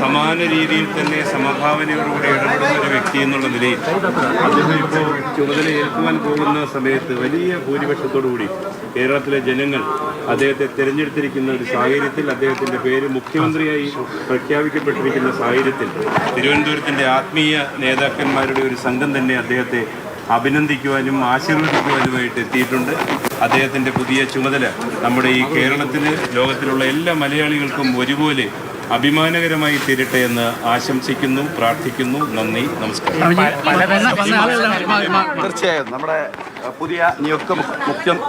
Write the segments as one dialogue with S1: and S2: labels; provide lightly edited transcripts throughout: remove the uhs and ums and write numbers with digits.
S1: സമാന രീതിയിൽ തന്നെ സമഭാവനയോടുകൂടി ഇടപെടുന്ന ഒരു വ്യക്തി എന്നുള്ള നിലയിൽ അദ്ദേഹം ഇപ്പോൾ ചുമതല ഏൽക്കുവാൻ പോകുന്ന സമയത്ത് വലിയ ഭൂരിപക്ഷത്തോടുകൂടി കേരളത്തിലെ ജനങ്ങൾ അദ്ദേഹത്തെ തിരഞ്ഞെടുത്തിരിക്കുന്ന ഒരു സാഹചര്യത്തിൽ, അദ്ദേഹത്തിൻ്റെ പേര് മുഖ്യമന്ത്രിയായി പ്രഖ്യാപിക്കപ്പെട്ടിരിക്കുന്ന സാഹചര്യത്തിൽ തിരുവനന്തപുരത്തിൻ്റെ ആത്മീയ നേതാക്കന്മാരുടെ ഒരു സംഘം തന്നെ അദ്ദേഹത്തെ അഭിനന്ദിക്കുവാനും ആശീർവദിക്കുവാനുമായിട്ട് എത്തിയിട്ടുണ്ട്. അദ്ദേഹത്തിൻ്റെ പുതിയ ചുമതല നമ്മുടെ ഈ കേരളത്തിന്, ലോകത്തിലുള്ള എല്ലാ മലയാളികൾക്കും ഒരുപോലെ അഭിമാനകരമായി തീരട്ടെ എന്ന് ആശംസിക്കുന്നു, പ്രാർത്ഥിക്കുന്നു. നന്ദി, നമസ്കാരം.
S2: തീർച്ചയായും നമ്മുടെ പുതിയ നിയുക്ത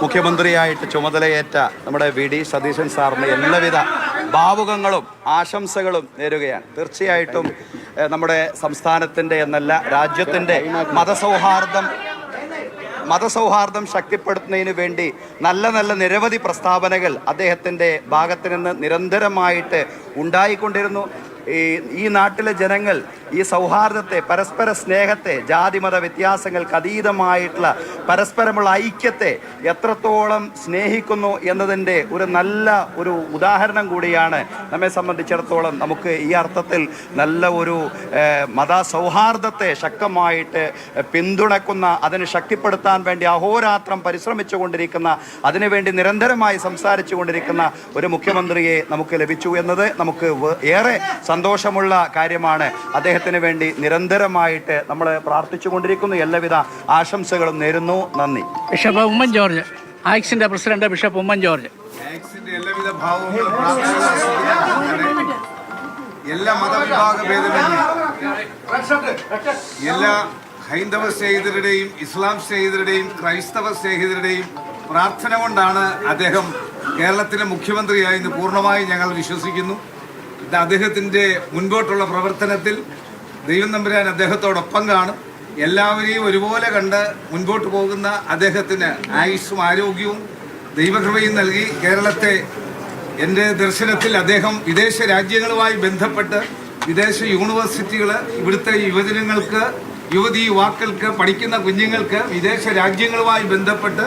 S2: മുഖ്യമന്ത്രിയായിട്ട് ചുമതലയേറ്റ നമ്മുടെ വി.ഡി. സതീശൻ സാറിന് എല്ലാവിധ ഭാവുകങ്ങളും ആശംസകളും നേരുകയാണ്. തീർച്ചയായിട്ടും നമ്മുടെ സംസ്ഥാനത്തിൻ്റെ എന്നല്ല രാജ്യത്തിൻ്റെ മതസൗഹാർദ്ദം ശക്തിപ്പെടുത്തുന്നതിന് വേണ്ടി നല്ല നിരവധി പ്രസ്താവനകൾ അദ്ദേഹത്തിൻ്റെ ഭാഗത്ത് നിന്ന് നിരന്തരമായിട്ട് ഉണ്ടായിക്കൊണ്ടിരുന്നു. ഈ നാട്ടിലെ ജനങ്ങൾ ഈ സൗഹാർദ്ദത്തെ, പരസ്പര സ്നേഹത്തെ, ജാതിമത വ്യത്യാസങ്ങൾക്ക് അതീതമായിട്ടുള്ള പരസ്പരമുള്ള ഐക്യത്തെ എത്രത്തോളം സ്നേഹിക്കുന്നു എന്നതിൻ്റെ ഒരു ഉദാഹരണം കൂടിയാണ് നമ്മെ സംബന്ധിച്ചിടത്തോളം. നമുക്ക് ഈ അർത്ഥത്തിൽ നല്ല ഒരു മതസൗഹാർദ്ദത്തെ ശക്തമായിട്ട് പിന്തുണക്കുന്ന, അതിനെ ശക്തിപ്പെടുത്താൻ വേണ്ടി അഹോരാത്രം പരിശ്രമിച്ചു കൊണ്ടിരിക്കുന്ന, അതിനുവേണ്ടി നിരന്തരമായി സംസാരിച്ചു കൊണ്ടിരിക്കുന്ന ഒരു മുഖ്യമന്ത്രിയെ നമുക്ക് ലഭിച്ചു എന്നത് നമുക്ക് ഏറെ സന്തോഷമുള്ള കാര്യമാണ്. അദ്ദേഹത്തിന് വേണ്ടി നിരന്തരമായിട്ട് നമ്മൾ പ്രാർത്ഥിച്ചു കൊണ്ടിരിക്കുന്നു. എല്ലാവിധ ആശംസകളും നേരുന്നു. നന്ദി.
S3: ബിഷപ്പ് ഉമ്മൻ ജോർജ്, ആക്സിന്റെ പ്രസിഡന്റ് ബിഷപ്പ് ഉമ്മൻ ജോർജ്.
S4: ആക്സിന്റെ എല്ലാവിധ ഭാവങ്ങളും എല്ലാ മതവിഭാഗ ഭേദമന്യേ എല്ലാ ഹൈന്ദവ സ്നേഹിതരുടെയും ഇസ്ലാം സ്നേഹിതരുടെയും ക്രൈസ്തവ സ്നേഹിതരുടെയും പ്രാർത്ഥന കൊണ്ടാണ് അദ്ദേഹം കേരളത്തിലെ മുഖ്യമന്ത്രിയായി എന്ന് പൂർണ്ണമായി ഞങ്ങൾ വിശ്വസിക്കുന്നു. അദ്ദേഹത്തിൻ്റെ മുൻപോട്ടുള്ള പ്രവർത്തനത്തിൽ ദൈവം തമ്പുരാൻ അദ്ദേഹത്തോടൊപ്പം കാണും. എല്ലാവരെയും ഒരുപോലെ കണ്ട് മുൻപോട്ട് പോകുന്ന അദ്ദേഹത്തിന് ആയുസ്സും ആരോഗ്യവും ദൈവകൃപയും നൽകി കേരളത്തെ, എൻ്റെ ദർശനത്തിൽ അദ്ദേഹം വിദേശ രാജ്യങ്ങളുമായി ബന്ധപ്പെട്ട് വിദേശ യൂണിവേഴ്സിറ്റികൾ, ഇവിടുത്തെ യുവജനങ്ങൾക്ക്, യുവാക്കൾക്ക്, പഠിക്കുന്ന കുഞ്ഞുങ്ങൾക്ക് വിദേശ രാജ്യങ്ങളുമായി ബന്ധപ്പെട്ട്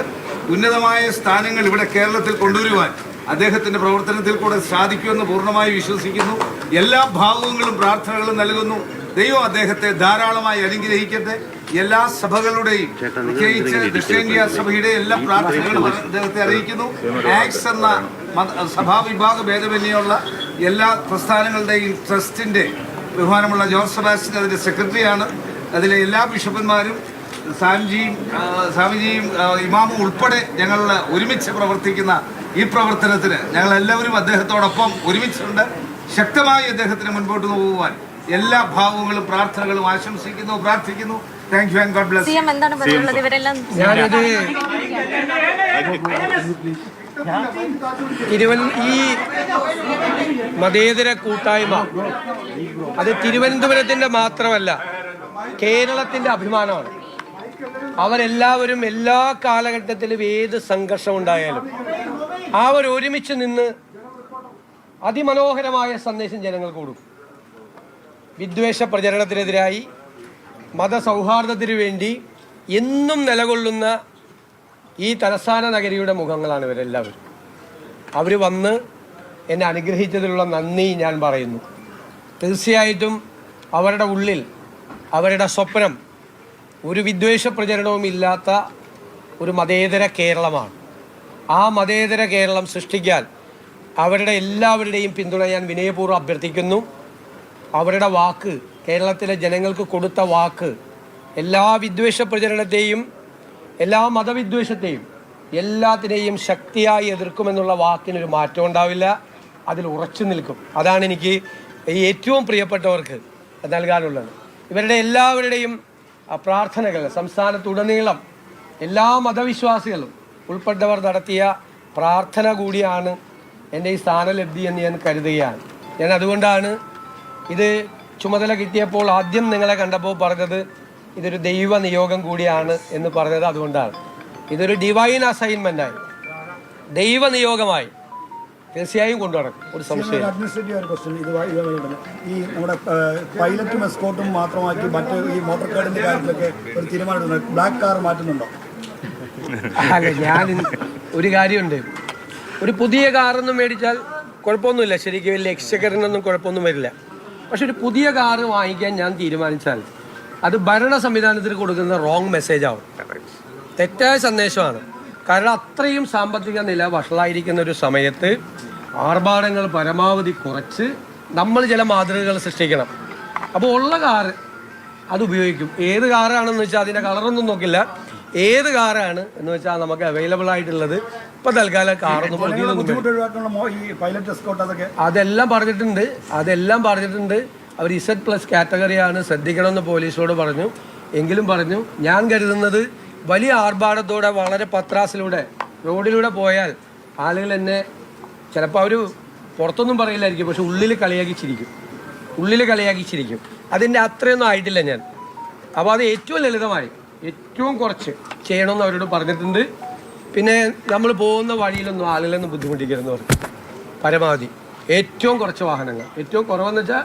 S4: ഉന്നതമായ സ്ഥാനങ്ങൾ ഇവിടെ കേരളത്തിൽ കൊണ്ടുവരുവാൻ അദ്ദേഹത്തിൻ്റെ പ്രവർത്തനത്തിൽ കൂടെ സാധിക്കുമെന്ന് പൂർണ്ണമായി വിശ്വസിക്കുന്നു. എല്ലാ ഭാവുകങ്ങളും പ്രാർത്ഥനകളും നൽകുന്നു. ദൈവം അദ്ദേഹത്തെ ധാരാളമായി അനുഗ്രഹിക്കട്ടെ. എല്ലാ സഭകളുടെയും, പ്രത്യേകിച്ച് ദക്ഷിണേന്ത്യ സഭയുടെ എല്ലാ പ്രാർത്ഥനകളും അദ്ദേഹത്തെ അറിയിക്കുന്നു. ആക്സ് എന്ന സഭാവിഭാഗ ഭേദമന്യുള്ള എല്ലാ പ്രസ്ഥാനങ്ങളുടെയും ട്രസ്റ്റിൻ്റെ ബഹുമാനമുള്ള ജോർജ് സെബാസ്റ്റ്യൻ അതിൻ്റെ സെക്രട്ടറിയാണ്. അതിലെ എല്ലാ ബിഷപ്പന്മാരും, സ്വാമിജിയും ഇമാമും ഉൾപ്പെടെ ഞങ്ങൾ ഒരുമിച്ച് പ്രവർത്തിക്കുന്ന ഈ പ്രവർത്തനത്തിന് ഞങ്ങളെല്ലാവരും അദ്ദേഹത്തോടൊപ്പം ഒരുമിച്ചുണ്ട്. ശക്തമായി അദ്ദേഹത്തിന് മുൻപോട്ട് പോകുവാൻ എല്ലാ ഭാവങ്ങളും പ്രാർത്ഥനകളും ആശംസിക്കുന്നു, പ്രാർത്ഥിക്കുന്നു. Thank you and God bless.
S5: ഈ മതേതര കൂട്ടായ്മ അത് തിരുവനന്തപുരത്തിന്റെ മാത്രമല്ല, കേരളത്തിന്റെ അഭിമാനമാണ്. അവരെല്ലാവരും എല്ലാ കാലഘട്ടത്തിലും ഏത് സംഘർഷം ഉണ്ടായാലും ഒരുമിച്ച് നിന്ന് അതിമനോഹരമായ സന്ദേശം ജനങ്ങൾക്ക് കൊടുക്കും. വിദ്വേഷ പ്രചരണത്തിനെതിരായി, മതസൗഹാർദ്ദത്തിന് വേണ്ടി എന്നും നിലകൊള്ളുന്ന ഈ തലസ്ഥാന നഗരിയുടെ മുഖങ്ങളാണ് ഇവരെല്ലാവരും. അവർ വന്ന് എന്നെ അനുഗ്രഹിച്ചതിലുള്ള നന്ദി ഞാൻ പറയുന്നു. തീർച്ചയായിട്ടും അവരുടെ ഉള്ളിൽ, അവരുടെ സ്വപ്നം ഒരു വിദ്വേഷ പ്രചരണവും ഇല്ലാത്ത ഒരു മതേതര കേരളമാണ്. ആ മതേതര കേരളം സൃഷ്ടിക്കാൻ അവരുടെ എല്ലാവരുടെയും പിന്തുണ ഞാൻ വിനയപൂർവ്വം അഭ്യർത്ഥിക്കുന്നു. അവരുടെ വാക്ക്, കേരളത്തിലെ ജനങ്ങൾക്ക് കൊടുത്ത വാക്ക്, എല്ലാ വിദ്വേഷ പ്രചരണത്തെയും, എല്ലാ മതവിദ്വേഷത്തെയും, എല്ലാത്തിനെയും ശക്തിയായി എതിർക്കുമെന്നുള്ള വാക്കിനൊരു മാറ്റം ഉണ്ടാവില്ല. അതിൽ ഉറച്ചു നിൽക്കും. അതാണ് എനിക്ക് ഏറ്റവും പ്രിയപ്പെട്ടവർക്ക് നൽകാനുള്ളത്. ഇവരുടെ എല്ലാവരുടെയും പ്രാർത്ഥനകൾ സംസ്ഥാനത്തുടനീളം എല്ലാ മതവിശ്വാസികളും ഉൾപ്പെട്ടവർ നടത്തിയ പ്രാർത്ഥന കൂടിയാണ് എൻ്റെ ഈ സ്ഥാനലബ്ധി എന്ന് ഞാൻ കരുതുകയാണ്. ഞാൻ അതുകൊണ്ടാണ് ഇത് ചുമതല കിട്ടിയപ്പോൾ ആദ്യം നിങ്ങളെ കണ്ടപ്പോൾ പറഞ്ഞത് ഇതൊരു ദൈവ നിയോഗം കൂടിയാണ് എന്ന് പറഞ്ഞത്. അതുകൊണ്ടാണ് ഇതൊരു ഡിവൈൻ അസൈൻമെൻ്റായി, ദൈവ നിയോഗമായി തീർച്ചയായും കൊണ്ടുനടക്കും. ഒരു സംശയം.
S6: ഈ നമ്മുടെ പൈലറ്റും എസ്കോർട്ടും മാത്രമാക്കി മറ്റ് ഈ മോട്ടോർ കാർഡിന്റെ കാര്യത്തിലൊക്കെ ഒരു തീരുമാനം, ബ്ലാക്ക് കാർ മാറ്റുന്നുണ്ടോ?
S5: അല്ല, ഞാൻ ഒരു കാര്യമുണ്ട്, ഒരു പുതിയ കാറൊന്നും മേടിച്ചാൽ കുഴപ്പമൊന്നുമില്ല. ശരിക്കും വലിയ എക്സ്ചക്കറിനൊന്നും കുഴപ്പമൊന്നും വരില്ല. പക്ഷെ ഒരു പുതിയ കാറ് വാങ്ങിക്കാൻ ഞാൻ തീരുമാനിച്ചാൽ അത് ഭരണ സംവിധാനത്തിന് കൊടുക്കുന്ന റോങ് മെസ്സേജ് ആവും, തെറ്റായ സന്ദേശമാണ്. കാരണം അത്രയും സാമ്പത്തിക നില വഷളായിരിക്കുന്ന ഒരു സമയത്ത് ആർഭാടങ്ങൾ പരമാവധി കുറച്ച് നമ്മൾ ചില മാതൃകകൾ സൃഷ്ടിക്കണം. അപ്പോൾ ഉള്ള കാറ് അത് ഉപയോഗിക്കും. ഏത് കാറാണെന്ന് വെച്ചാൽ അതിൻ്റെ കളറൊന്നും നോക്കില്ല, ഏത് കാറാണ് എന്ന് വെച്ചാൽ നമുക്ക് അവൈലബിൾ ആയിട്ടുള്ളത്. ഇപ്പം തൽക്കാലം കാറൊന്നും അതെല്ലാം പറഞ്ഞിട്ടുണ്ട്. അവർ Z+ കാറ്റഗറിയാണ്, ശ്രദ്ധിക്കണമെന്ന് പോലീസോട് പറഞ്ഞു. എങ്കിലും പറഞ്ഞു, ഞാൻ കരുതുന്നത് വലിയ ആർഭാടത്തോടെ വളരെ പത്രാസിലൂടെ റോഡിലൂടെ പോയാൽ ആളുകൾ എന്നെ ചിലപ്പോൾ അവർ പുറത്തൊന്നും പറയില്ലായിരിക്കും, പക്ഷെ ഉള്ളിൽ കളിയാക്കിച്ചിരിക്കും. അതിൻ്റെ അത്രയൊന്നും ആയിട്ടില്ല ഞാൻ. അപ്പോൾ അത് ഏറ്റവും ലളിതമായി ഏറ്റവും കുറച്ച് ചെയ്യണമെന്ന് അവരോട് പറഞ്ഞിട്ടുണ്ട്. പിന്നെ നമ്മൾ പോകുന്ന വഴിയിലൊന്നും ആളുകളൊന്നും ബുദ്ധിമുട്ടിക്കരുതെന്ന് പറഞ്ഞു. പരമാവധി ഏറ്റവും കുറച്ച് വാഹനങ്ങൾ, ഏറ്റവും കുറവെന്ന് വെച്ചാൽ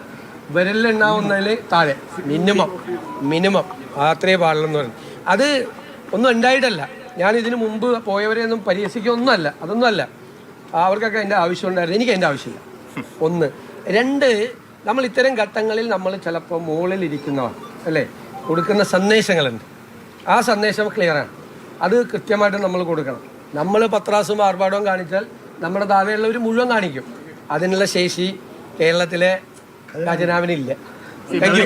S5: വിരലിലെണ്ണാവുന്നതിൽ താഴെ മിനിമം അത്രേ പാടില്ലെന്ന് പറഞ്ഞു. അത് ഒന്നും ഉണ്ടായിട്ടല്ല, ഞാൻ ഇതിനു മുമ്പ് പോയവരെയൊന്നും പരിഹസിക്കൊന്നുമല്ല, അതൊന്നുമല്ല. അവർക്കൊക്കെ എൻ്റെ ആവശ്യമുണ്ടായിരുന്നു, എനിക്ക് എൻ്റെ ആവശ്യമില്ല. 1. 2, നമ്മൾ ഇത്തരം ഘട്ടങ്ങളിൽ നമ്മൾ ചിലപ്പോൾ മുകളിലിരിക്കുന്നവർ അല്ലേ കൊടുക്കുന്ന സന്ദേശങ്ങളുണ്ട്. ആ സന്ദേശം ക്ലിയറാണ്, അത് കൃത്യമായിട്ട് നമ്മൾ കൊടുക്കണം. നമ്മൾ പത്രാസും ആർഭാടവും കാണിച്ചാൽ നമ്മുടെ താഴെയുള്ളവർ മുഴുവൻ കാണിക്കും. അതിനുള്ള ശേഷി കേരളത്തിലെ ഖജനാവിനില്ല. Thank you.